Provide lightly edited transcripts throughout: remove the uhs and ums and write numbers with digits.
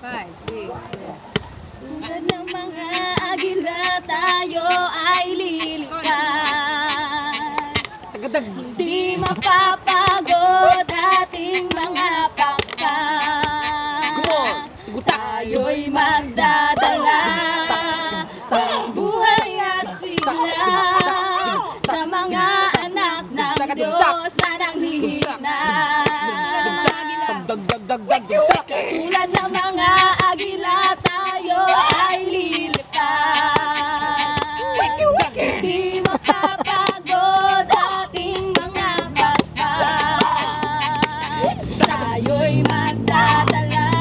5, 6, 7. Tulad ng mga agila, tayo ay lilipad. Hindi mapapagod ating mga pakpak. Tayo'y magdadala ng buhay at sigla sa mga anak ng Diyos na nanghihina. Tulad ng mga agila, tayo ay lilipad. Di mapapagod ating mga pakpak. Tayo'y magdadala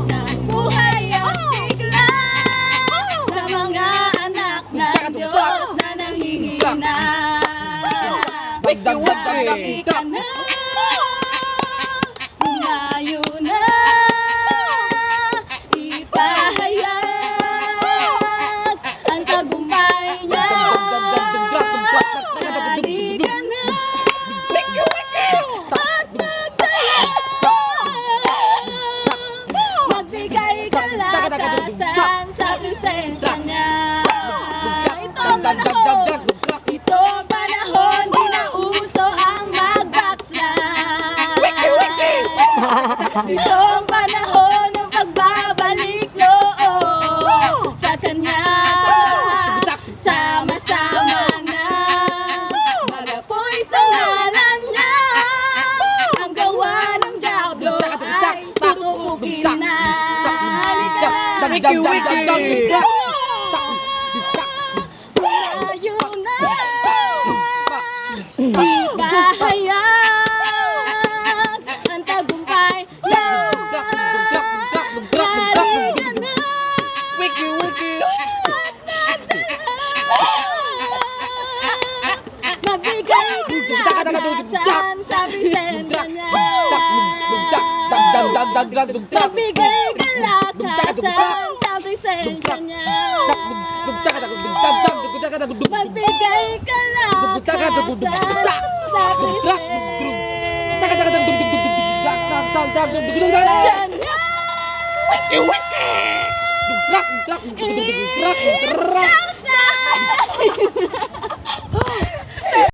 ng buhay at sigla sa mga anak ng Diyos na nanghihina. Lumaki ka na, lumayo na, ipahayag ang tagumpay niya. Dali ka na at magtaya, magbigay kalakasan sa presensya niya. Itong panahon, di na uso ang mag-backslide. Itong panahon ng pagbabalik loob sa Kanya. Sama-sama na magapoy sa ngalan niya. Ang gawa ng diablo ay tutupukin na. Tayo na ipahayag ang tagumpay na. Magbigay kalakasan sa presensya niya. Magbigay kalakasan sa presensya niya. Magbigay kalakasan sa presensya niya.